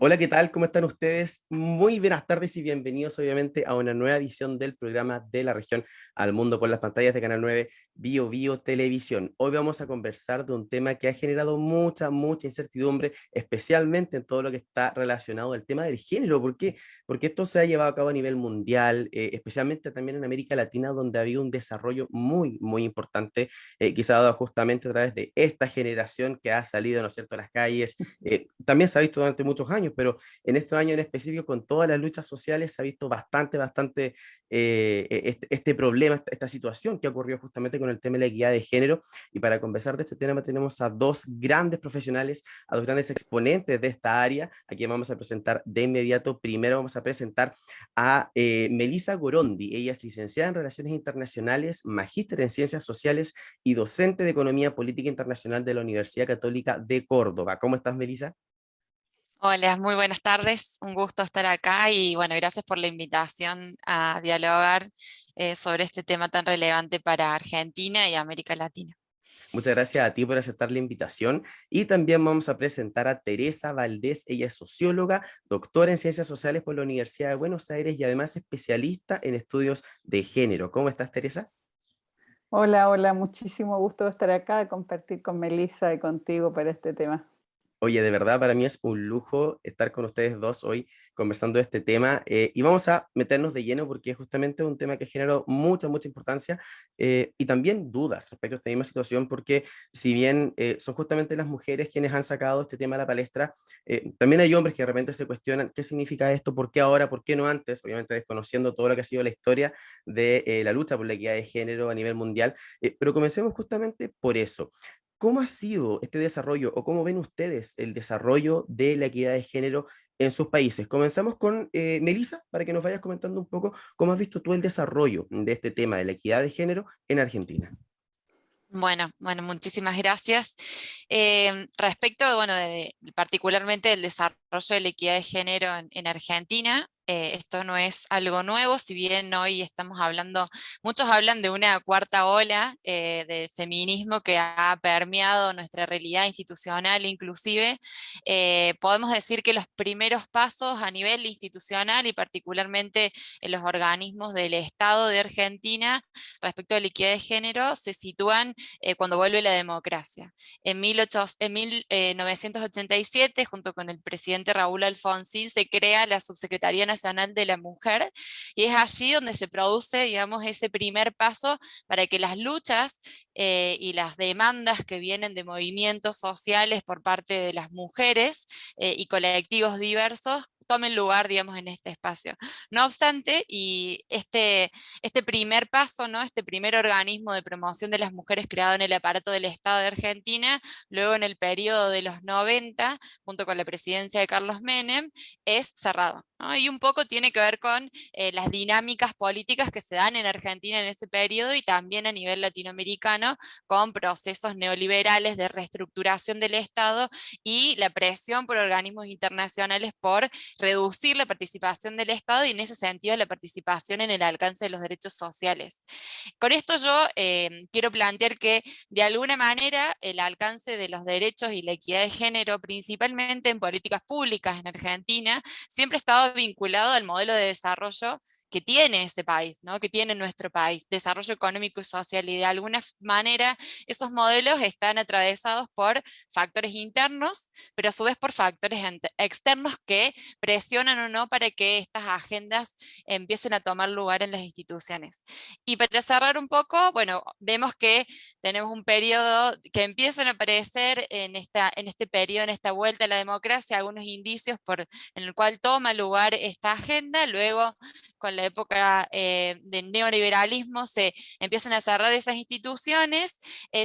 Hola, ¿qué tal? ¿Cómo están ustedes? Muy buenas tardes y bienvenidos obviamente a una nueva edición del programa de la región Al Mundo por las pantallas de Canal 9 Bio Bio Televisión. Hoy vamos a conversar de un tema que ha generado mucha incertidumbre, especialmente en todo lo que está relacionado al tema del género. ¿Por qué? Porque esto se ha llevado a cabo a nivel mundial, especialmente también en América Latina, donde ha habido un desarrollo muy importante, que se ha dado justamente a través de esta generación que ha salido, ¿no es cierto?, a las calles. También se ha visto durante muchos años, pero en estos años en específico, con todas las luchas sociales, se ha visto bastante este problema, esta situación que ocurrió justamente con el tema de la equidad de género. Y para conversar de este tema tenemos a dos grandes profesionales, a dos grandes exponentes de esta área, a quien vamos a presentar de inmediato. Primero vamos a presentar a Melissa Gorondi. Ella es licenciada en Relaciones Internacionales, magíster en Ciencias Sociales y docente de Economía Política Internacional de la Universidad Católica de Córdoba. ¿Cómo estás, Melissa? Hola, muy buenas tardes, un gusto estar acá y bueno, gracias por la invitación a dialogar sobre este tema tan relevante para Argentina y América Latina. Muchas gracias a ti por aceptar la invitación y también vamos a presentar a Teresa Valdés. Ella es socióloga, doctora en Ciencias Sociales por la Universidad de Buenos Aires y además especialista en estudios de género. ¿Cómo estás, Teresa? Hola, hola, muchísimo gusto de estar acá, compartir con Melissa y contigo para este tema. Oye, de verdad para mí es un lujo estar con ustedes dos hoy conversando de este tema, y vamos a meternos de lleno porque es justamente un tema que generó mucha importancia, y también dudas respecto a esta misma situación porque si bien son justamente las mujeres quienes han sacado este tema a la palestra, también hay hombres que de repente se cuestionan qué significa esto, por qué ahora, por qué no antes, obviamente desconociendo todo lo que ha sido la historia de la lucha por la equidad de género a nivel mundial. Pero comencemos justamente por eso. ¿Cómo ha sido este desarrollo o cómo ven ustedes el desarrollo de la equidad de género en sus países? Comenzamos con Melissa, para que nos vayas comentando un poco cómo has visto tú el desarrollo de este tema de la equidad de género en Argentina. Bueno, muchísimas gracias. Respecto, bueno, particularmente del desarrollo de la equidad de género en Argentina, esto no es algo nuevo, si bien hoy estamos hablando, muchos hablan de una cuarta ola de feminismo que ha permeado nuestra realidad institucional inclusive, podemos decir que los primeros pasos a nivel institucional y particularmente en los organismos del Estado de Argentina respecto a la equidad de género se sitúan cuando vuelve la democracia. En 1987, junto con el presidente Raúl Alfonsín, se crea la Subsecretaría Nacional de la Mujer, y es allí donde se produce, digamos, ese primer paso para que las luchas y las demandas que vienen de movimientos sociales por parte de las mujeres y colectivos diversos tomen lugar, digamos, en este espacio. No obstante, y este primer paso, ¿no? Este primer organismo de promoción de las mujeres creado en el aparato del Estado de Argentina, luego en el periodo de los 90, junto con la presidencia de Carlos Menem, es cerrado, ¿no? Y un poco tiene que ver con las dinámicas políticas que se dan en Argentina en ese periodo y también a nivel latinoamericano, con procesos neoliberales de reestructuración del Estado y la presión por organismos internacionales por reducir la participación del Estado y en ese sentido la participación en el alcance de los derechos sociales. Con esto yo quiero plantear que de alguna manera el alcance de los derechos y la equidad de género, principalmente en políticas públicas en Argentina, siempre ha estado vinculado al modelo de desarrollo que tiene ese país, ¿no? Que tiene nuestro país, desarrollo económico y social, y de alguna manera esos modelos están atravesados por factores internos, pero a su vez por factores externos que presionan o no para que estas agendas empiecen a tomar lugar en las instituciones. Y para cerrar un poco, bueno, vemos que tenemos un periodo que empiezan a aparecer en este periodo, en esta vuelta a la democracia, algunos indicios en el cual toma lugar esta agenda. Luego, con la época del neoliberalismo, se empiezan a cerrar esas instituciones.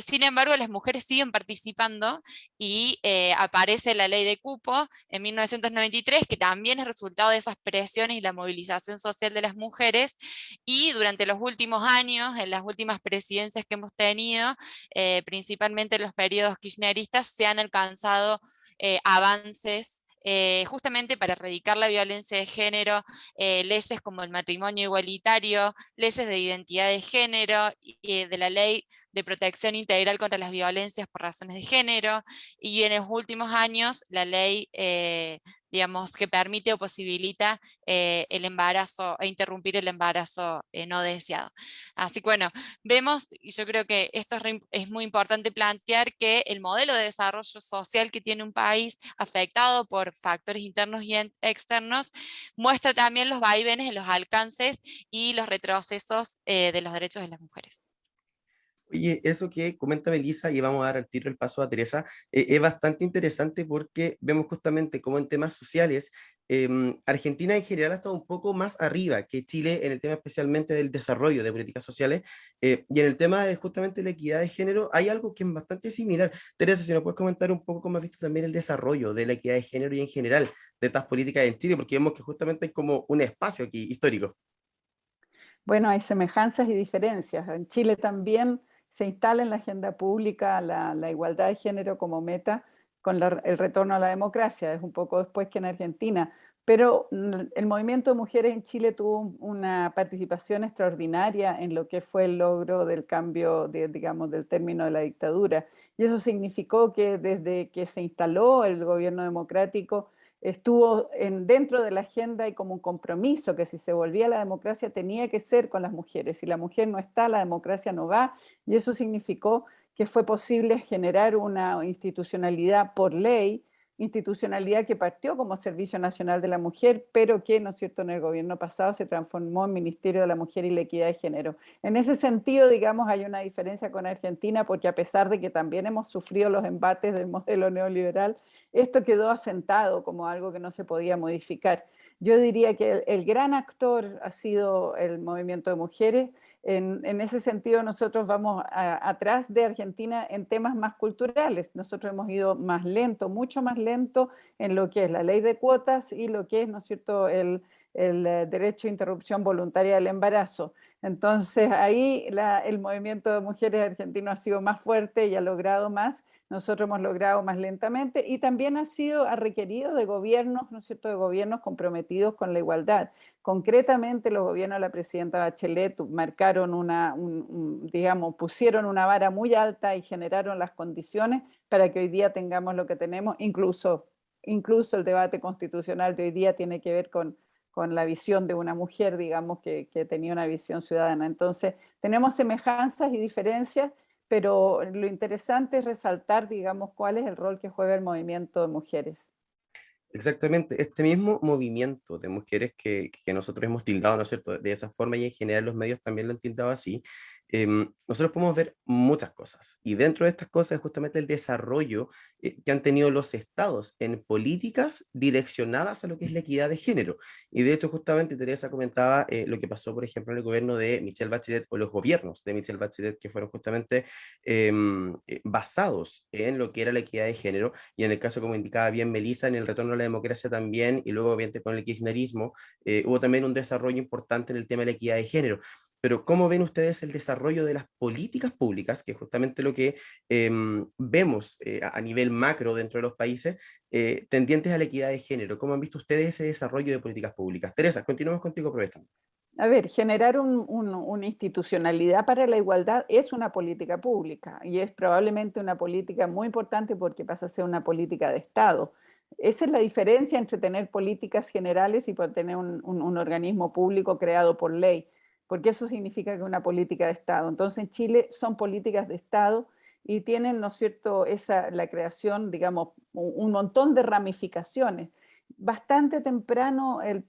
Sin embargo, las mujeres siguen participando y aparece la ley de cupo en 1993, que también es resultado de esas presiones y la movilización social de las mujeres, y durante los últimos años, en las últimas presidencias que hemos tenido, principalmente en los periodos kirchneristas, se han alcanzado avances justamente para erradicar la violencia de género, leyes como el matrimonio igualitario, leyes de identidad de género, y de la ley de protección integral contra las violencias por razones de género, y en los últimos años la ley digamos, que permite o posibilita el embarazo e interrumpir el embarazo no deseado. Así que bueno, vemos, y yo creo que esto es muy importante plantear que el modelo de desarrollo social que tiene un país afectado por factores internos y externos muestra también los vaivenes en los alcances y los retrocesos de los derechos de las mujeres. Oye, eso que comenta Melissa, y vamos a dar al tiro el paso a Teresa, es bastante interesante porque vemos justamente cómo en temas sociales, Argentina en general ha estado un poco más arriba que Chile en el tema especialmente del desarrollo de políticas sociales, y en el tema de justamente la equidad de género hay algo que es bastante similar. Teresa, si nos puedes comentar un poco cómo has visto también el desarrollo de la equidad de género y en general de estas políticas en Chile, porque vemos que justamente hay como un espacio aquí histórico. Bueno, hay semejanzas y diferencias. En Chile también se instala en la agenda pública la igualdad de género como meta con el retorno a la democracia. Es un poco después que en Argentina. Pero el movimiento de mujeres en Chile tuvo una participación extraordinaria en lo que fue el logro del cambio, digamos, del término de la dictadura. Y eso significó que desde que se instaló el gobierno democrático, estuvo dentro de la agenda y como un compromiso que si se volvía a la democracia tenía que ser con las mujeres. Si la mujer no está, la democracia no va, y eso significó que fue posible generar una institucionalidad por ley, institucionalidad que partió como Servicio Nacional de la Mujer, pero que, ¿no es cierto?, en el gobierno pasado se transformó en Ministerio de la Mujer y la Equidad de Género. En ese sentido, digamos, hay una diferencia con Argentina, porque a pesar de que también hemos sufrido los embates del modelo neoliberal, esto quedó asentado como algo que no se podía modificar. Yo diría que el gran actor ha sido el movimiento de mujeres. En ese sentido, nosotros vamos atrás de Argentina en temas más culturales. Nosotros hemos ido más lento, mucho más lento en lo que es la ley de cuotas y lo que es, ¿no es cierto?, el derecho a interrupción voluntaria del embarazo. Entonces ahí el movimiento de mujeres argentino ha sido más fuerte y ha logrado más. Nosotros hemos logrado más lentamente y también ha requerido de gobiernos, ¿no es cierto?, de gobiernos comprometidos con la igualdad. Concretamente, los gobiernos de la presidenta Bachelet marcaron digamos, pusieron una vara muy alta y generaron las condiciones para que hoy día tengamos lo que tenemos, incluso el debate constitucional de hoy día tiene que ver con la visión de una mujer, digamos, que tenía una visión ciudadana. Entonces, tenemos semejanzas y diferencias, pero lo interesante es resaltar, digamos, cuál es el rol que juega el movimiento de mujeres. Exactamente, este mismo movimiento de mujeres que nosotros hemos tildado, ¿no es cierto?, de esa forma y en general los medios también lo han tildado así, nosotros podemos ver muchas cosas y dentro de estas cosas es justamente el desarrollo que han tenido los estados en políticas direccionadas a lo que es la equidad de género. Y de hecho justamente Teresa comentaba lo que pasó, por ejemplo, en el gobierno de Michelle Bachelet o los gobiernos de Michelle Bachelet que fueron justamente basados en lo que era la equidad de género y en el caso, como indicaba bien Melissa, en el retorno a la democracia también, y luego obviamente con el kirchnerismo, hubo también un desarrollo importante en el tema de la equidad de género. Pero ¿cómo ven ustedes el desarrollo de las políticas públicas, que es justamente lo que vemos a nivel macro dentro de los países, tendientes a la equidad de género? ¿Cómo han visto ustedes ese desarrollo de políticas públicas? Teresa, continuamos contigo aprovechando. A ver, generar una institucionalidad para la igualdad es una política pública y es probablemente una política muy importante porque pasa a ser una política de Estado. Esa es la diferencia entre tener políticas generales y poder tener un organismo público creado por ley, porque eso significa que es una política de Estado. Entonces en Chile son políticas de Estado y tienen, ¿no es cierto?, la creación, digamos, un montón de ramificaciones. Bastante temprano el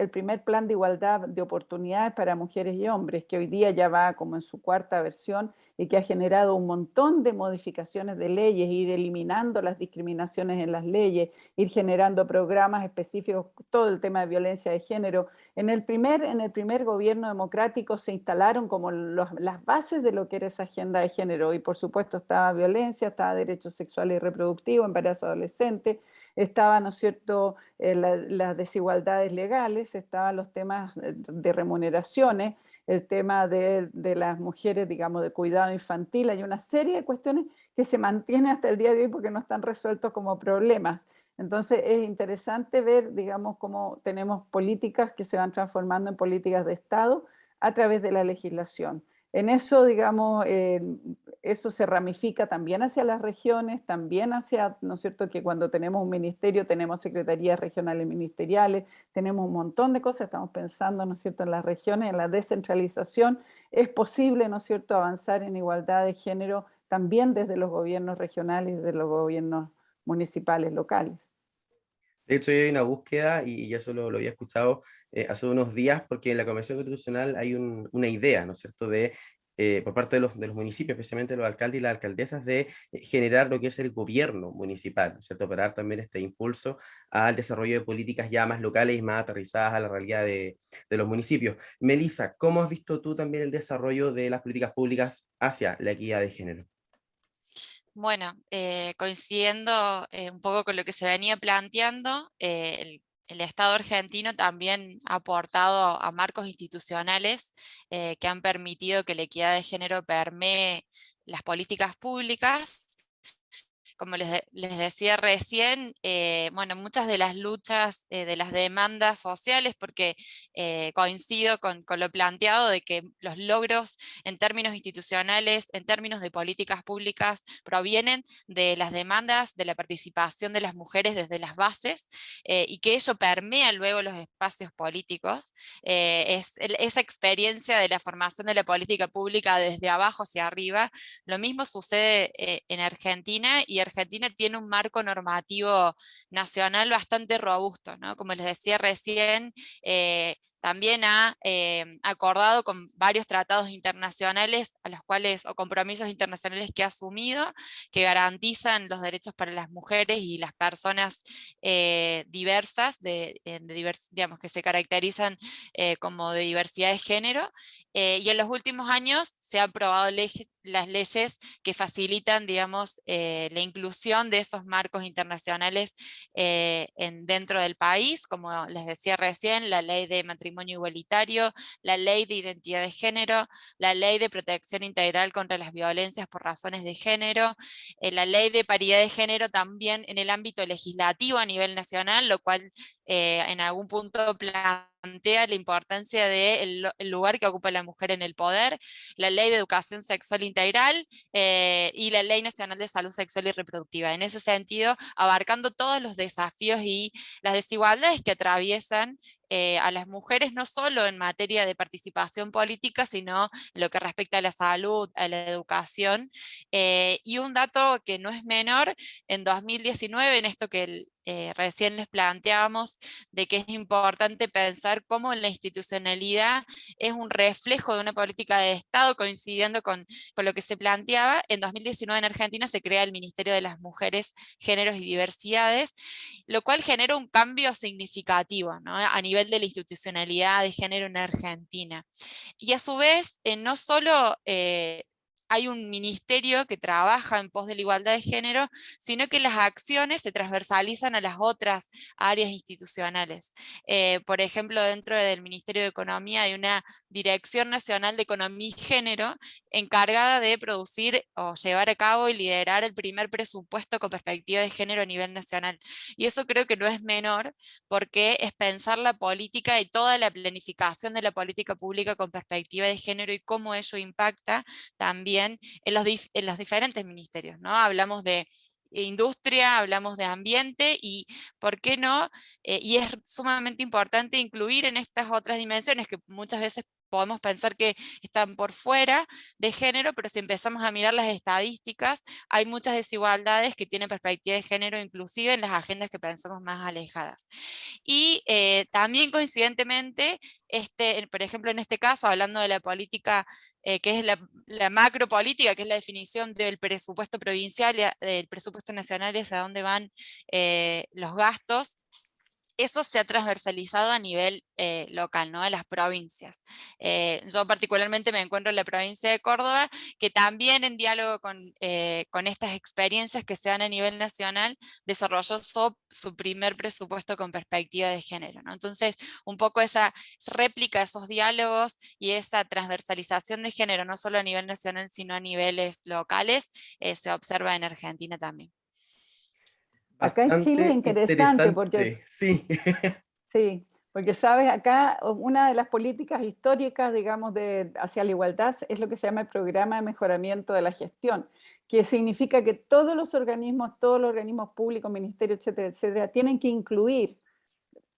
primer plan de igualdad de oportunidades para mujeres y hombres, que hoy día ya va como en su cuarta versión y que ha generado un montón de modificaciones de leyes, ir eliminando las discriminaciones en las leyes, ir generando programas específicos, todo el tema de violencia de género. En el primer gobierno democrático se instalaron como las bases de lo que era esa agenda de género y por supuesto estaba violencia, estaba derechos sexuales y reproductivos, embarazo adolescente, estaba, ¿no es cierto?, las desigualdades legales, estaban los temas de remuneraciones, el tema de las mujeres, digamos, de cuidado infantil. Hay una serie de cuestiones que se mantienen hasta el día de hoy porque no están resueltos como problemas. Entonces es interesante ver, digamos, cómo tenemos políticas que se van transformando en políticas de Estado a través de la legislación. En eso, digamos, eso se ramifica también hacia las regiones, también hacia, ¿no es cierto?, que cuando tenemos un ministerio tenemos secretarías regionales ministeriales, tenemos un montón de cosas, estamos pensando, ¿no es cierto?, en las regiones, en la descentralización. Es posible, ¿no es cierto?, avanzar en igualdad de género también desde los gobiernos regionales y desde los gobiernos municipales, locales. De hecho, hay una búsqueda, y eso lo había escuchado hace unos días, porque en la Convención Constitucional hay una idea, ¿no es cierto?, por parte de los municipios, especialmente los alcaldes y las alcaldesas, de generar lo que es el gobierno municipal, ¿no es cierto?, para dar también este impulso al desarrollo de políticas ya más locales y más aterrizadas a la realidad de los municipios. Melissa, ¿cómo has visto tú también el desarrollo de las políticas públicas hacia la equidad de género? Bueno, coincidiendo un poco con lo que se venía planteando, el Estado argentino también ha aportado a marcos institucionales que han permitido que la equidad de género permee las políticas públicas. Como les decía recién, bueno, muchas de las luchas, de las demandas sociales, porque coincido con lo planteado de que los logros en términos institucionales, en términos de políticas públicas, provienen de las demandas de la participación de las mujeres desde las bases, y que ello permea luego los espacios políticos. Esa experiencia de la formación de la política pública desde abajo hacia arriba. Lo mismo sucede en Argentina, y Argentina tiene un marco normativo nacional bastante robusto, ¿no? Como les decía recién, también ha acordado con varios tratados internacionales a los cuales, o compromisos internacionales que ha asumido, que garantizan los derechos para las mujeres y las personas diversas, digamos, que se caracterizan como de diversidad de género, y en los últimos años se han aprobado las leyes que facilitan, digamos, la inclusión de esos marcos internacionales dentro del país, como les decía recién, la ley de matrimonio igualitario, la ley de identidad de género, la ley de protección integral contra las violencias por razones de género, la ley de paridad de género también en el ámbito legislativo a nivel nacional, lo cual en algún punto plantea la importancia del lugar que ocupa la mujer en el poder, la ley de educación sexual integral y la ley nacional de salud sexual y reproductiva. En ese sentido, abarcando todos los desafíos y las desigualdades que atraviesan a las mujeres, no solo en materia de participación política, sino en lo que respecta a la salud, a la educación. Y un dato que no es menor, en 2019, en esto que recién les planteábamos, de que es importante pensar cómo la institucionalidad es un reflejo de una política de Estado, coincidiendo con lo que se planteaba. En 2019 en Argentina se crea el Ministerio de las Mujeres, Géneros y Diversidades, lo cual genera un cambio significativo, ¿no?, a nivel de la institucionalidad de género en Argentina. Y a su vez, no solo hay un ministerio que trabaja en pos de la igualdad de género, sino que las acciones se transversalizan a las otras áreas institucionales. Por ejemplo, dentro del Ministerio de Economía hay una Dirección Nacional de Economía y Género encargada de producir o llevar a cabo y liderar el primer presupuesto con perspectiva de género a nivel nacional. Y eso creo que no es menor, porque es pensar la política y toda la planificación de la política pública con perspectiva de género y cómo ello impacta también en los diferentes ministerios, ¿no? Hablamos de industria, hablamos de ambiente y, ¿por qué no? Y es sumamente importante incluir en estas otras dimensiones que muchas veces podemos pensar que están por fuera de género, pero si empezamos a mirar las estadísticas, hay muchas desigualdades que tienen perspectiva de género, inclusive en las agendas que pensamos más alejadas. Y también coincidentemente, por ejemplo, en este caso, hablando de la política, que es la macropolítica, que es la definición del presupuesto provincial, del presupuesto nacional y hacia dónde van los gastos, eso se ha transversalizado a nivel local, ¿no?, de las provincias. Yo particularmente me encuentro en la provincia de Córdoba, que también en diálogo con estas experiencias que se dan a nivel nacional, desarrolló su primer presupuesto con perspectiva de género, ¿no? Entonces, un poco esa réplica, esos diálogos y esa transversalización de género, no solo a nivel nacional, sino a niveles locales, se observa en Argentina también. Acá en Chile es Bastante interesante porque interesante, sí. sí, Porque, sabes, acá una de las políticas históricas, digamos, hacia la igualdad es lo que se llama el Programa de Mejoramiento de la Gestión, que significa que todos los organismos públicos, ministerios, etcétera, etcétera, tienen que incluir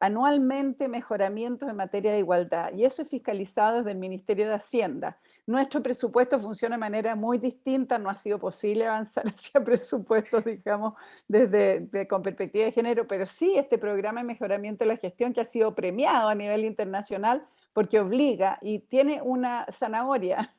anualmente mejoramientos en materia de igualdad, y eso es fiscalizado desde el Ministerio de Hacienda. Nuestro presupuesto funciona de manera muy distinta, no ha sido posible avanzar hacia presupuestos, digamos, con perspectiva de género, pero sí este programa de mejoramiento de la gestión, que ha sido premiado a nivel internacional porque obliga y tiene una zanahoria,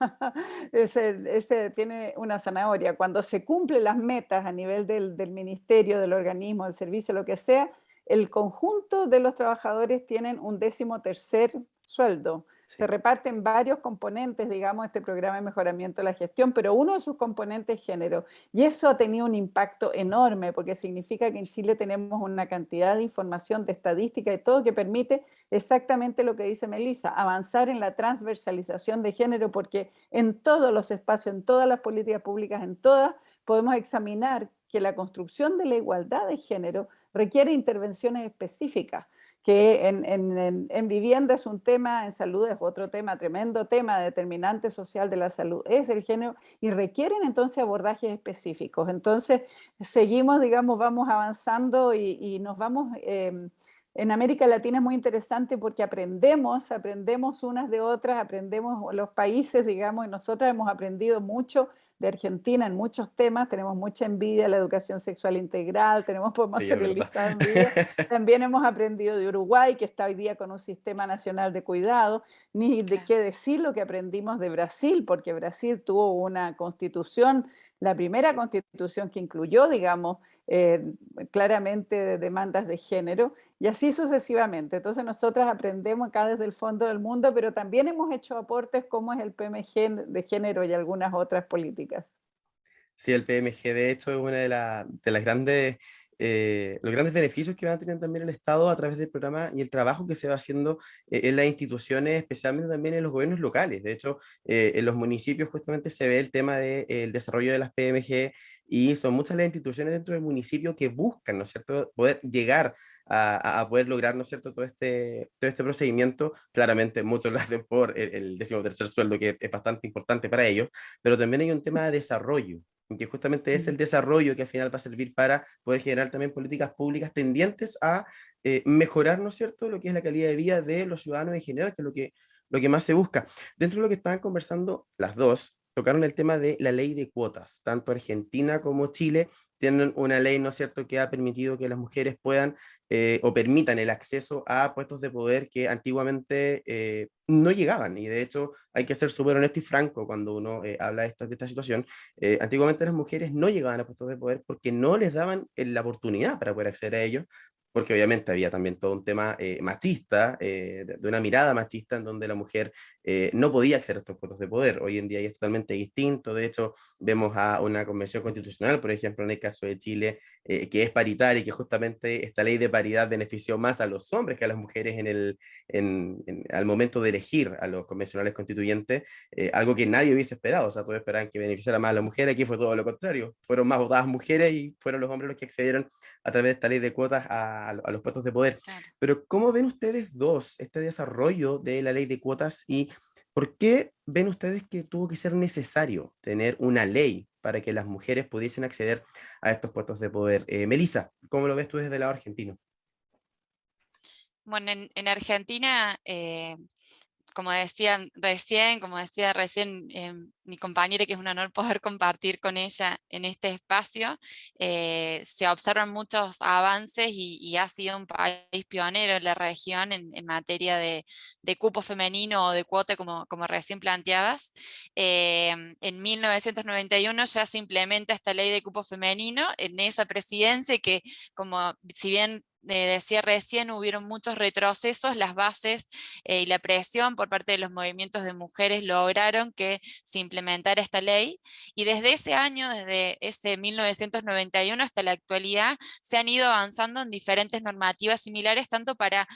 tiene una zanahoria. Cuando se cumplen las metas a nivel del ministerio, del organismo, del servicio, lo que sea, el conjunto de los trabajadores tienen un 13º sueldo. Sí. Se reparten varios componentes, digamos, este programa de mejoramiento de la gestión, pero uno de sus componentes es género. Y eso ha tenido un impacto enorme, porque significa que en Chile tenemos una cantidad de información, de estadística y todo, que permite exactamente lo que dice Melissa, avanzar en la transversalización de género, porque en todos los espacios, en todas las políticas públicas, en todas, podemos examinar que la construcción de la igualdad de género requiere intervenciones específicas, que en vivienda es un tema, en salud es otro tema, tremendo tema, determinante social de la salud es el género, y requieren entonces abordajes específicos. Entonces seguimos, digamos, vamos avanzando y nos vamos... en América Latina es muy interesante porque aprendemos unas de otras, aprendemos los países, digamos, y nosotras hemos aprendido mucho de Argentina en muchos temas, tenemos mucha envidia de la educación sexual integral, podemos Sí, es hacer el verdad. listado de envidia. También hemos aprendido de Uruguay, que está hoy día con un sistema nacional de cuidado, ni de Claro. qué decir lo que aprendimos de Brasil, porque Brasil tuvo una constitución, la primera constitución que incluyó, digamos, claramente demandas de género, y así sucesivamente. Entonces nosotras aprendemos acá desde el fondo del mundo, pero también hemos hecho aportes como es el PMG de género y algunas otras políticas. Sí, el PMG de hecho es una de las grandes, los grandes beneficios que va a tener también el Estado a través del programa y el trabajo que se va haciendo en las instituciones, especialmente también en los gobiernos locales. De hecho, en los municipios justamente se ve el tema del desarrollo de las PMG, y son muchas las instituciones dentro del municipio que buscan, ¿no es cierto?, poder llegar a poder lograr, ¿no es cierto?, todo este procedimiento. Claramente muchos lo hacen por el 13º sueldo, que es bastante importante para ellos, pero también hay un tema de desarrollo, que justamente es el desarrollo que al final va a servir para poder generar también políticas públicas tendientes a mejorar, ¿no es cierto?, lo que es la calidad de vida de los ciudadanos en general, que es lo que más se busca. Dentro de lo que estaban conversando las dos, tocaron el tema de la ley de cuotas. Tanto Argentina como Chile tienen una ley, ¿no es cierto?, que ha permitido que las mujeres puedan o permitan el acceso a puestos de poder que antiguamente no llegaban. Y de hecho hay que ser súper honesto y franco cuando uno habla de esta situación. Antiguamente las mujeres no llegaban a puestos de poder porque no les daban la oportunidad para poder acceder a ellos, porque obviamente había también todo un tema machista, de una mirada machista en donde la mujer no podía acceder a estos puestos de poder. Hoy en día ya es totalmente distinto. De hecho, vemos a una convención constitucional, por ejemplo, en el caso de Chile, que es paritaria, y que justamente esta ley de paridad benefició más a los hombres que a las mujeres al momento de elegir a los convencionales constituyentes, algo que nadie hubiese esperado. O sea, todos esperaban que beneficiara más a las mujeres. Aquí fue todo lo contrario, fueron más votadas mujeres y fueron los hombres los que accedieron a través de esta ley de cuotas a los puestos de poder. Claro. Pero ¿cómo ven ustedes dos este desarrollo de la ley de cuotas, y por qué ven ustedes que tuvo que ser necesario tener una ley para que las mujeres pudiesen acceder a estos puestos de poder? Melissa, ¿cómo lo ves tú desde el lado argentino? Bueno, en Argentina, como decía recién mi compañera, que es un honor poder compartir con ella en este espacio, se observan muchos avances y ha sido un país pionero en la región en materia de cupo femenino o de cuota, como recién planteabas. En 1991 ya se implementa esta ley de cupo femenino en esa presidencia, que, como si bien decía recién, hubieron muchos retrocesos, las bases y la presión por parte de los movimientos de mujeres lograron que se implementara esta ley, y desde ese año, desde ese 1991 hasta la actualidad, se han ido avanzando en diferentes normativas similares, tanto para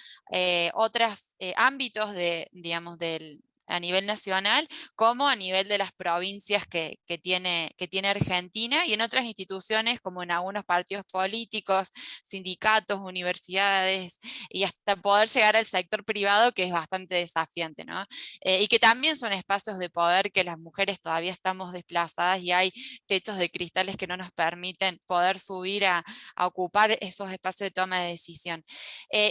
otros ámbitos digamos, a nivel nacional, como a nivel de las provincias que tiene Argentina, y en otras instituciones, como en algunos partidos políticos, sindicatos, universidades, y hasta poder llegar al sector privado, que es bastante desafiante, ¿no? Y que también son espacios de poder que las mujeres todavía estamos desplazadas, y hay techos de cristales que no nos permiten poder subir a ocupar esos espacios de toma de decisión.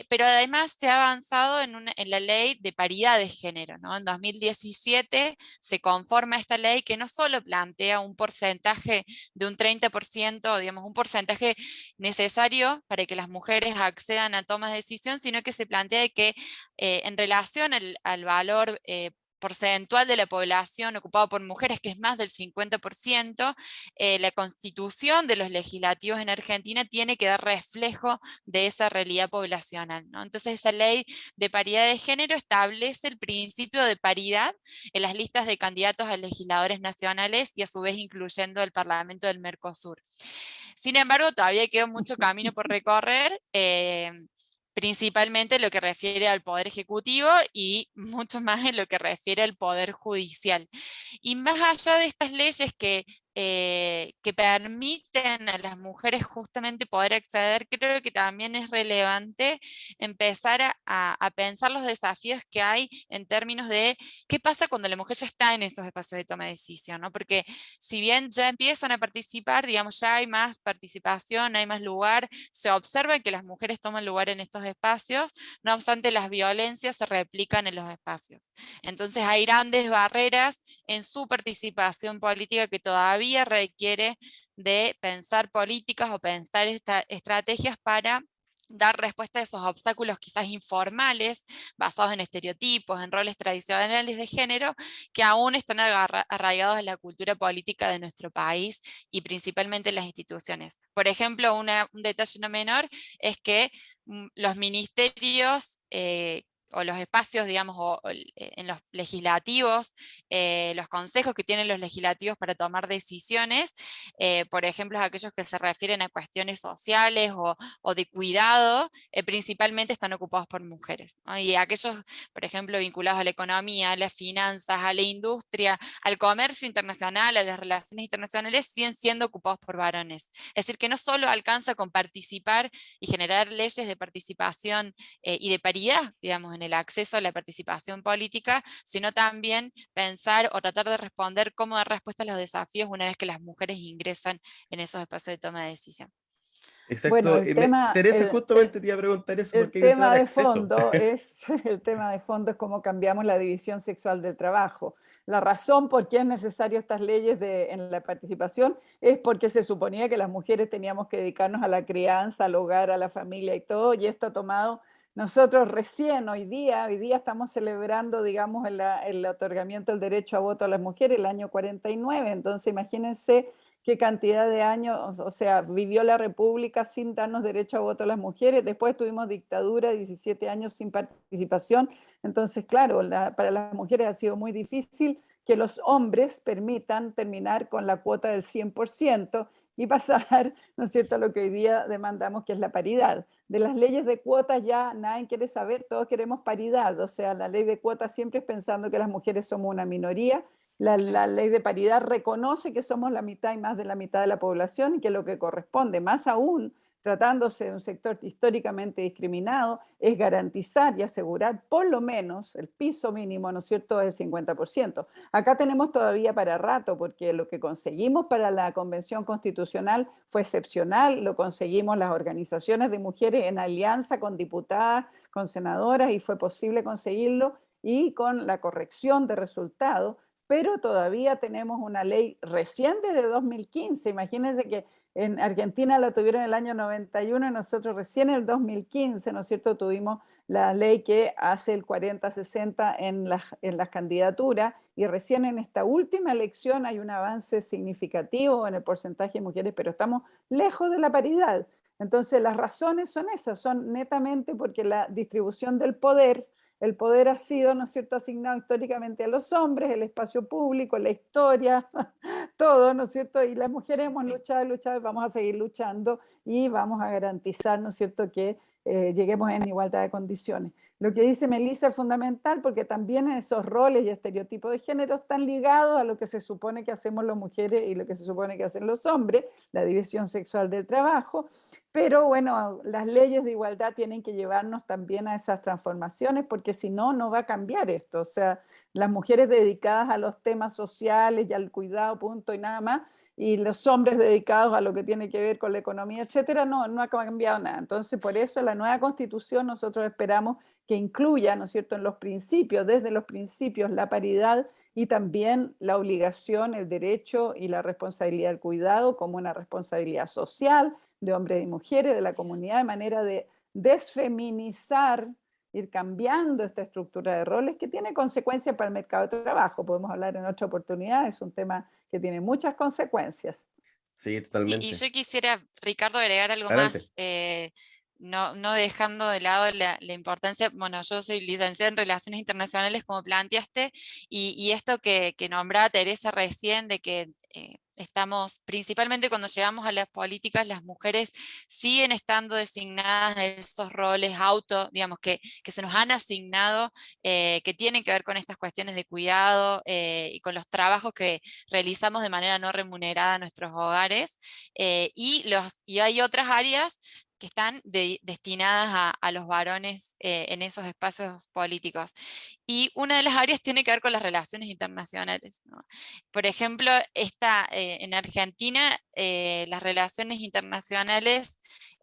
Pero además se ha avanzado en la ley de paridad de género, ¿no? En 2017 se conforma esta ley que no solo plantea un porcentaje de un 30%, digamos, un porcentaje necesario para que las mujeres accedan a tomas de decisión, sino que se plantea que en relación al valor porcentual de la población ocupado por mujeres, que es más del 50%, la constitución de los legislativos en Argentina tiene que dar reflejo de esa realidad poblacional, ¿no? Entonces esa ley de paridad de género establece el principio de paridad en las listas de candidatos a legisladores nacionales, y a su vez incluyendo el Parlamento del Mercosur. Sin embargo, todavía queda mucho camino por recorrer, principalmente en lo que refiere al Poder Ejecutivo y mucho más en lo que refiere al Poder Judicial. Y más allá de estas leyes que permiten a las mujeres justamente poder acceder, creo que también es relevante empezar a pensar los desafíos que hay en términos de qué pasa cuando la mujer ya está en esos espacios de toma de decisión, ¿no? Porque si bien ya empiezan a participar, digamos, ya hay más participación, hay más lugar, se observa que las mujeres toman lugar en estos espacios, no obstante las violencias se replican en los espacios. Entonces hay grandes barreras en su participación política que todavía requiere de pensar políticas o pensar estrategias para dar respuesta a esos obstáculos quizás informales, basados en estereotipos, en roles tradicionales de género, que aún están arraigados en la cultura política de nuestro país y principalmente en las instituciones. Por ejemplo, un detalle no menor es que los ministerios o los espacios, digamos, en los legislativos, los consejos que tienen los legislativos para tomar decisiones, por ejemplo, aquellos que se refieren a cuestiones sociales o de cuidado, principalmente están ocupados por mujeres, ¿no? Y aquellos, por ejemplo, vinculados a la economía, a las finanzas, a la industria, al comercio internacional, a las relaciones internacionales, siguen siendo ocupados por varones. Es decir, que no solo alcanza con participar y generar leyes de participación y de paridad, digamos, en el acceso a la participación política, sino también pensar o tratar de responder cómo dar respuesta a los desafíos una vez que las mujeres ingresan en esos espacios de toma de decisión. Bueno, Exacto. Teresa, justamente te iba a preguntar eso, el porque hay un tema tema de de acceso. fondo es, el tema de fondo es cómo cambiamos la división sexual del trabajo. La razón por qué es necesario estas leyes en la participación es porque se suponía que las mujeres teníamos que dedicarnos a la crianza, al hogar, a la familia y todo, y esto ha tomado, nosotros recién hoy día estamos celebrando, digamos, el otorgamiento del derecho a voto a las mujeres, el año 49, entonces imagínense qué cantidad de años, o sea, vivió la República sin darnos derecho a voto a las mujeres, después tuvimos dictadura, 17 años sin participación, entonces, claro, para las mujeres ha sido muy difícil que los hombres permitan terminar con la cuota del 100% y pasar, ¿no es cierto?, a lo que hoy día demandamos, que es la paridad. De las leyes de cuotas ya nadie quiere saber, todos queremos paridad, o sea, la ley de cuotas siempre es pensando que las mujeres somos una minoría. La ley de paridad reconoce que somos la mitad y más de la mitad de la población y que lo que corresponde, más aún tratándose de un sector históricamente discriminado, es garantizar y asegurar por lo menos el piso mínimo, ¿no es cierto?, del 50%. Acá tenemos todavía para rato, porque lo que conseguimos para la Convención Constitucional fue excepcional, lo conseguimos las organizaciones de mujeres en alianza con diputadas, con senadoras, y fue posible conseguirlo, y con la corrección de resultados, pero todavía tenemos una ley reciente de 2015. Imagínense que en Argentina la tuvieron en el año 91 y nosotros recién en el 2015, ¿no es cierto?, tuvimos la ley que hace el 40-60 en las candidaturas, y recién en esta última elección hay un avance significativo en el porcentaje de mujeres, pero estamos lejos de la paridad. Entonces las razones son esas, son netamente porque la distribución del poder, el poder ha sido, ¿no es cierto?, asignado históricamente a los hombres, el espacio público, la historia, todo, ¿no es cierto? Y las mujeres hemos luchado y vamos a seguir luchando, y vamos a garantizar, ¿no es cierto?, que lleguemos en igualdad de condiciones. Lo que dice Melissa es fundamental porque también esos roles y estereotipos de género están ligados a lo que se supone que hacemos las mujeres y lo que se supone que hacen los hombres, la división sexual del trabajo, pero bueno, las leyes de igualdad tienen que llevarnos también a esas transformaciones porque si no, no va a cambiar esto. O sea, las mujeres dedicadas a los temas sociales y al cuidado, punto y nada más, y los hombres dedicados a lo que tiene que ver con la economía, etcétera, no ha cambiado nada. Entonces, por eso la nueva Constitución nosotros esperamos que incluya, ¿no es cierto?, en los principios, desde los principios, la paridad y también la obligación, el derecho y la responsabilidad del cuidado como una responsabilidad social de hombres y mujeres, de la comunidad, de manera de desfeminizar, ir cambiando esta estructura de roles que tiene consecuencias para el mercado de trabajo. Podemos hablar en otra oportunidad, es un tema que tiene muchas consecuencias. Sí, Y totalmente. yo quisiera, Ricardo, agregar algo Adelante. más, no dejando de lado la importancia, bueno, yo soy licenciada en Relaciones Internacionales, como planteaste, y esto que nombraba Teresa recién, de que estamos, principalmente cuando llegamos a las políticas, las mujeres siguen estando designadas en esos roles digamos, que se nos han asignado, que tienen que ver con estas cuestiones de cuidado y con los trabajos que realizamos de manera no remunerada en nuestros hogares, y hay otras áreas que están destinadas a los varones en esos espacios políticos. Y una de las áreas tiene que ver con las relaciones internacionales, ¿no? Por ejemplo, en Argentina las relaciones internacionales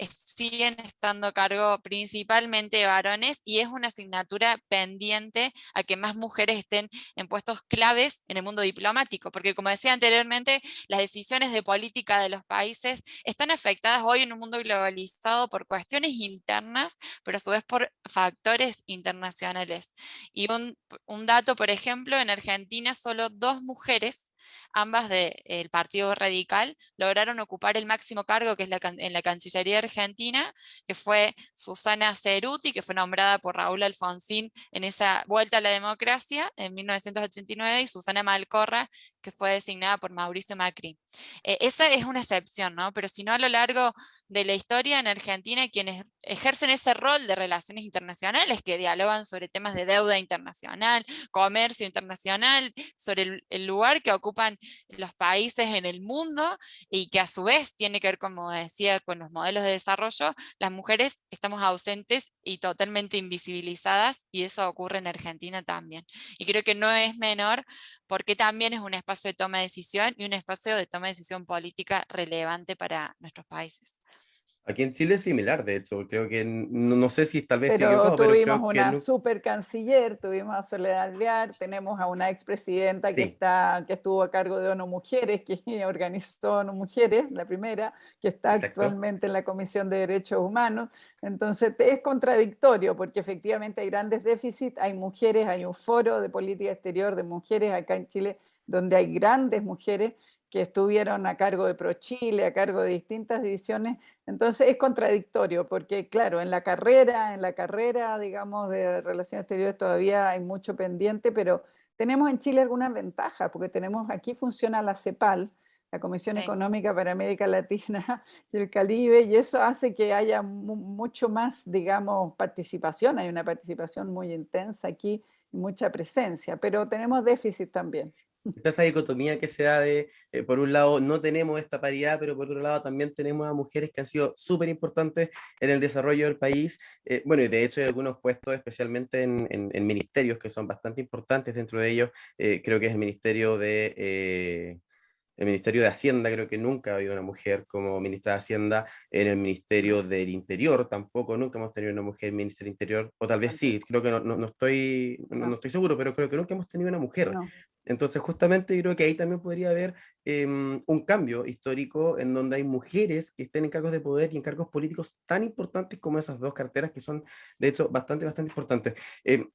siguen estando a cargo principalmente de varones y es una asignatura pendiente a que más mujeres estén en puestos claves en el mundo diplomático, porque como decía anteriormente, las decisiones de política de los países están afectadas hoy en un mundo globalizado por cuestiones internas, pero a su vez por factores internacionales. Y un dato, por ejemplo, en Argentina solo 2 mujeres, ambas del Partido Radical, lograron ocupar el máximo cargo que es en la Cancillería Argentina, que fue Susana Ceruti, que fue nombrada por Raúl Alfonsín en esa vuelta a la democracia en 1989, y Susana Malcorra, que fue designada por Mauricio Macri. Esa es una excepción, ¿no? Pero si no, a lo largo de la historia en Argentina, quienes ejercen ese rol de relaciones internacionales, que dialogan sobre temas de deuda internacional, comercio internacional, sobre el lugar que ocupan los países en el mundo y que a su vez tiene que ver, como decía, con los modelos de desarrollo, las mujeres estamos ausentes y totalmente invisibilizadas, y eso ocurre en Argentina también. Y creo que no es menor porque también es un espacio de toma de decisión y un espacio de toma de decisión política relevante para nuestros países. Aquí en Chile es similar, de hecho, creo que no sé si tal vez estoy Pero equivocado, pero tuvimos creo que una super canciller, tuvimos a Soledad Alvear, tenemos a una expresidenta sí, que estuvo a cargo de ONU Mujeres, que organizó ONU Mujeres, la primera, que está exacto. actualmente en la Comisión de Derechos Humanos. Entonces es contradictorio porque efectivamente hay grandes déficits, hay mujeres, hay un foro de política exterior de mujeres acá en Chile donde hay grandes mujeres que estuvieron a cargo de ProChile, a cargo de distintas divisiones. Entonces es contradictorio porque, claro, en la carrera, digamos, de relaciones exteriores todavía hay mucho pendiente, pero tenemos en Chile algunas ventajas, porque aquí funciona la CEPAL, la Comisión Sí. Económica para América Latina y el Caribe, y eso hace que haya mucho más, digamos, participación. Hay una participación muy intensa aquí y mucha presencia, pero tenemos déficit también. Está esa dicotomía que se da de, por un lado, no tenemos esta paridad, pero por otro lado también tenemos a mujeres que han sido súper importantes en el desarrollo del país. Bueno, y de hecho hay algunos puestos, especialmente en ministerios, que son bastante importantes. Dentro de ellos, creo que es el Ministerio de Hacienda. Creo que nunca ha habido una mujer como ministra de Hacienda. En el Ministerio del Interior tampoco, nunca hemos tenido una mujer ministra del Interior, o tal vez sí, Tampoco. creo que no No, estoy seguro, pero creo que nunca hemos tenido una mujer. no. Entonces, justamente yo creo que ahí también podría haber un cambio histórico en donde hay mujeres que estén en cargos de poder y en cargos políticos tan importantes como esas dos carteras que son, de hecho, bastante importantes. Eh,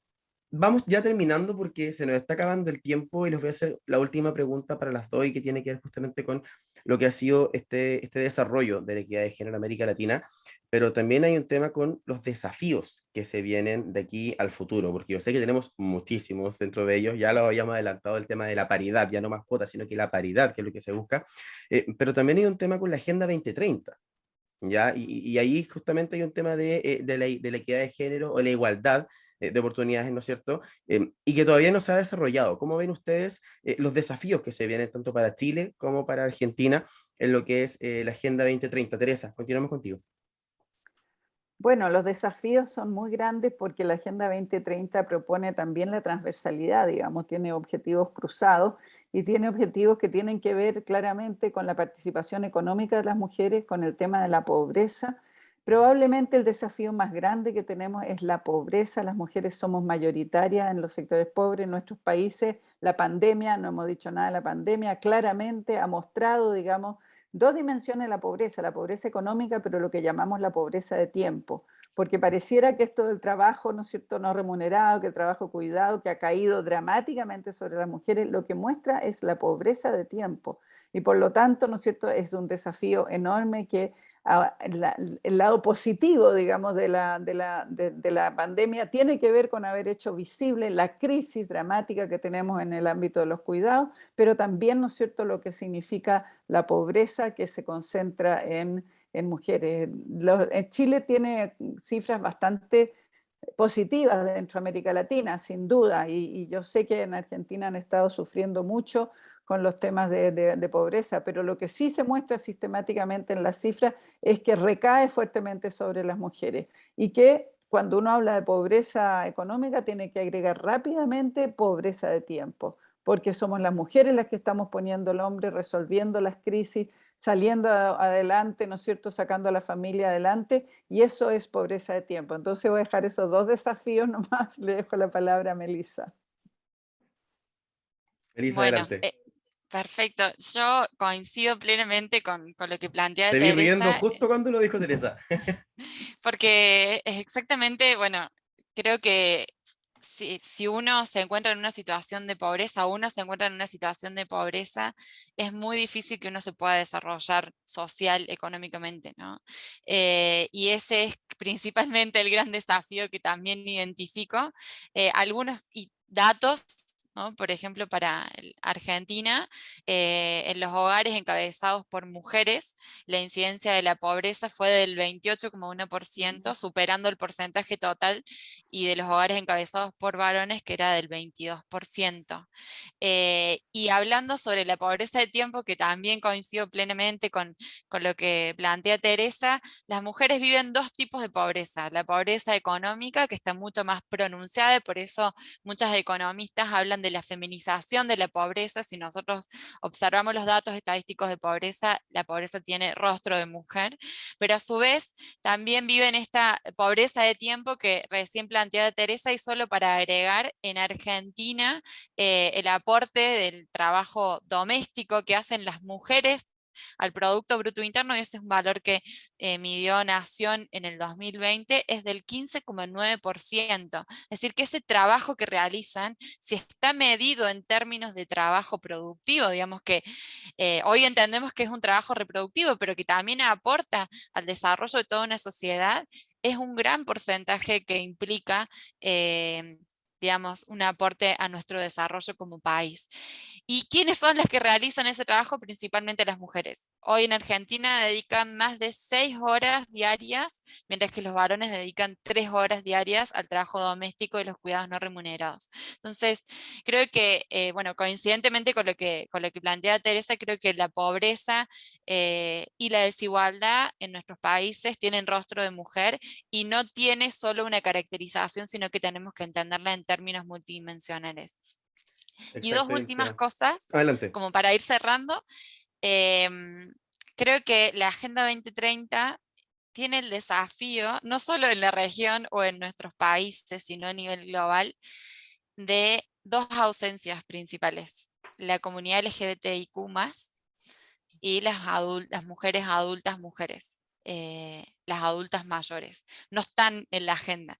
Vamos ya terminando porque se nos está acabando el tiempo y les voy a hacer la última pregunta para las dos, y que tiene que ver justamente con lo que ha sido este desarrollo de la equidad de género en América Latina, pero también hay un tema con los desafíos que se vienen de aquí al futuro, porque yo sé que tenemos muchísimos dentro de ellos. Ya lo habíamos adelantado, el tema de la paridad, ya no más cuotas, sino que la paridad, que es lo que se busca, pero también hay un tema con la Agenda 2030. ¿ya? Y ahí justamente hay un tema de la equidad de género o la igualdad de oportunidades, ¿no es cierto? Y que todavía no se ha desarrollado. ¿Cómo ven ustedes los desafíos que se vienen tanto para Chile como para Argentina en lo que es la Agenda 2030? Teresa, continuamos contigo. Bueno, los desafíos son muy grandes porque la Agenda 2030 propone también la transversalidad, digamos, tiene objetivos cruzados y tiene objetivos que tienen que ver claramente con la participación económica de las mujeres, con el tema de la pobreza. Probablemente el desafío más grande que tenemos es la pobreza. Las mujeres somos mayoritarias en los sectores pobres en nuestros países. La pandemia, no hemos dicho nada de la pandemia, claramente ha mostrado, digamos, dos dimensiones de la pobreza económica, pero lo que llamamos la pobreza de tiempo, porque pareciera que esto del trabajo, ¿no es cierto?, no remunerado, que el trabajo cuidado, que ha caído dramáticamente sobre las mujeres, lo que muestra es la pobreza de tiempo. Y por lo tanto, ¿no es cierto?, es un desafío enorme que el lado positivo, digamos, de la pandemia tiene que ver con haber hecho visible la crisis dramática que tenemos en el ámbito de los cuidados, pero también, ¿no es cierto?, lo que significa la pobreza que se concentra en mujeres. Chile tiene cifras bastante positivas dentro de América Latina, sin duda, y yo sé que en Argentina han estado sufriendo mucho con los temas de pobreza, pero lo que sí se muestra sistemáticamente en las cifras es que recae fuertemente sobre las mujeres y que cuando uno habla de pobreza económica tiene que agregar rápidamente pobreza de tiempo, porque somos las mujeres las que estamos poniendo al hombre, resolviendo las crisis, saliendo adelante, ¿no es cierto?, sacando a la familia adelante, y eso es pobreza de tiempo. Entonces voy a dejar esos dos desafíos nomás, le dejo la palabra a Melissa. Elisa, Bueno, adelante. perfecto. Yo coincido plenamente con lo que plantea Te vi riendo Teresa, justo cuando lo dijo Teresa. porque es exactamente, bueno, creo que si uno se encuentra en una situación de pobreza, uno se encuentra en una situación de pobreza, es muy difícil que uno se pueda desarrollar social, económicamente, ¿no? Y ese es principalmente el gran desafío que también identifico. Algunos datos, ¿no? Por ejemplo, para Argentina, en los hogares encabezados por mujeres, la incidencia de la pobreza fue del 28,1%, superando el porcentaje total, y de los hogares encabezados por varones, que era del 22%. Y hablando sobre la pobreza de tiempo, que también coincido plenamente con lo que plantea Teresa, las mujeres viven dos tipos de pobreza: la pobreza económica, que está mucho más pronunciada, y por eso muchas economistas hablan de la feminización de la pobreza. Si nosotros observamos los datos estadísticos de pobreza, la pobreza tiene rostro de mujer, pero a su vez también viven esta pobreza de tiempo que recién planteaba Teresa. Y solo para agregar, en Argentina el aporte del trabajo doméstico que hacen las mujeres al Producto Bruto Interno, y ese es un valor que midió Nación en el 2020, es del 15,9%. Es decir, que ese trabajo que realizan, si está medido en términos de trabajo productivo, digamos que hoy entendemos que es un trabajo reproductivo, pero que también aporta al desarrollo de toda una sociedad, es un gran porcentaje que implica digamos, un aporte a nuestro desarrollo como país. ¿Y quiénes son las que realizan ese trabajo? Principalmente las mujeres. Hoy en Argentina dedican más de 6 horas diarias, mientras que los varones dedican 3 horas diarias al trabajo doméstico y los cuidados no remunerados. Entonces, creo que, bueno, coincidentemente con lo que plantea Teresa, creo que la pobreza y la desigualdad en nuestros países tienen rostro de mujer, y no tiene solo una caracterización, sino que tenemos que entenderla en términos multidimensionales. Y dos últimas Exactamente. cosas, Adelante. como para ir cerrando. Creo que la Agenda 2030 tiene el desafío, no solo en la región o en nuestros países, sino a nivel global, de dos ausencias principales: la comunidad LGBTIQ+, y las mujeres adultas mujeres, las adultas mayores. No están en la agenda,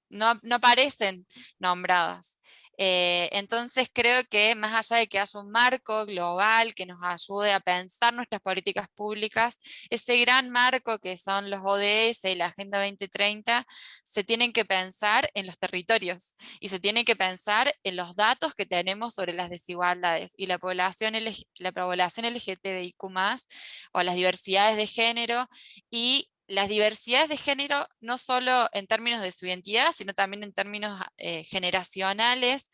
no aparecen nombradas. Entonces creo que más allá de que haya un marco global que nos ayude a pensar nuestras políticas públicas, ese gran marco que son los ODS y la Agenda 2030, se tienen que pensar en los territorios y se tienen que pensar en los datos que tenemos sobre las desigualdades y la población LGTBIQ+, o las diversidades de género, y las diversidades de género no solo en términos de su identidad, sino también en términos generacionales,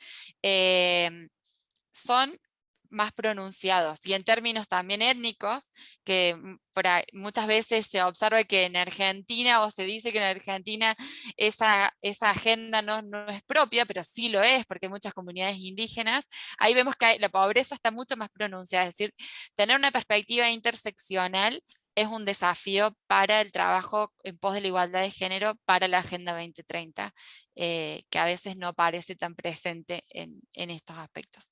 son más pronunciados, y en términos también étnicos, que muchas veces se observa que en Argentina, o se dice que en Argentina esa agenda no es propia, pero sí lo es, porque hay muchas comunidades indígenas. Ahí vemos que la pobreza está mucho más pronunciada, es decir, tener una perspectiva interseccional es un desafío para el trabajo en pos de la igualdad de género para la Agenda 2030, que a veces no parece tan presente en estos aspectos.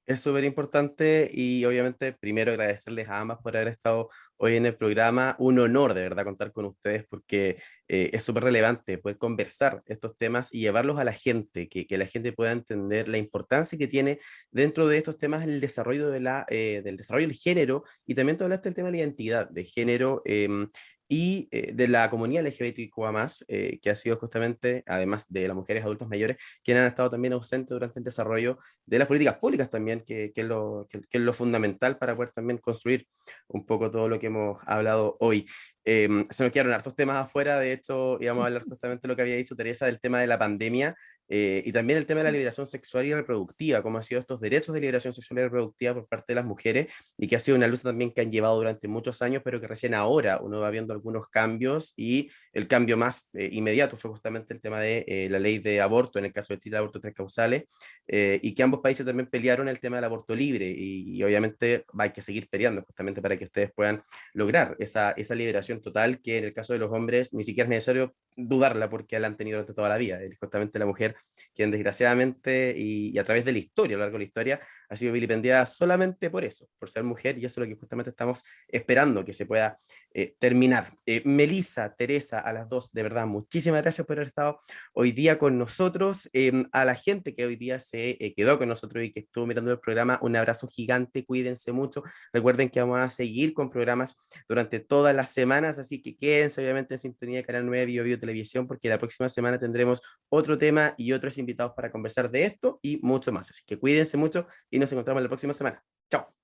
Es súper importante y obviamente primero agradecerles a ambas por haber estado hoy en el programa. Un honor de verdad contar con ustedes porque es súper relevante poder conversar estos temas y llevarlos a la gente, que la gente pueda entender la importancia que tiene dentro de estos temas el desarrollo del desarrollo del género, y también tú hablaste del tema de la identidad de género. Y de la comunidad LGBTQA+, que ha sido justamente, además de las mujeres adultos mayores, quienes han estado también ausentes durante el desarrollo de las políticas públicas también, que es lo fundamental para poder también construir un poco todo lo que hemos hablado hoy. Se nos quedaron hartos temas afuera, de hecho íbamos a hablar justamente de lo que había dicho Teresa, del tema de la pandemia, y también el tema de la liberación sexual y reproductiva, cómo han sido estos derechos de liberación sexual y reproductiva por parte de las mujeres, y que ha sido una lucha también que han llevado durante muchos años, pero que recién ahora uno va viendo algunos cambios, y el cambio más inmediato fue justamente el tema de la ley de aborto, en el caso de Chile, aborto tres causales, y que ambos países también pelearon el tema del aborto libre, y obviamente hay que seguir peleando justamente para que ustedes puedan lograr esa liberación total, que en el caso de los hombres ni siquiera es necesario dudarla porque la han tenido durante toda la vida. Es justamente la mujer quien desgraciadamente y a través de la historia, a lo largo de la historia, ha sido vilipendiada solamente por eso, por ser mujer, y eso es lo que justamente estamos esperando que se pueda terminar. Melissa, Teresa, a las dos, de verdad, muchísimas gracias por haber estado hoy día con nosotros. A la gente que hoy día se quedó con nosotros y que estuvo mirando el programa, un abrazo gigante, cuídense mucho. Recuerden que vamos a seguir con programas durante todas las semanas, así que quédense obviamente en sintonía de Canal 9 Bio Bio Televisión, porque la próxima semana tendremos otro tema y otros invitados para conversar de esto y mucho más. Así que cuídense mucho y nos encontramos la próxima semana. Chao.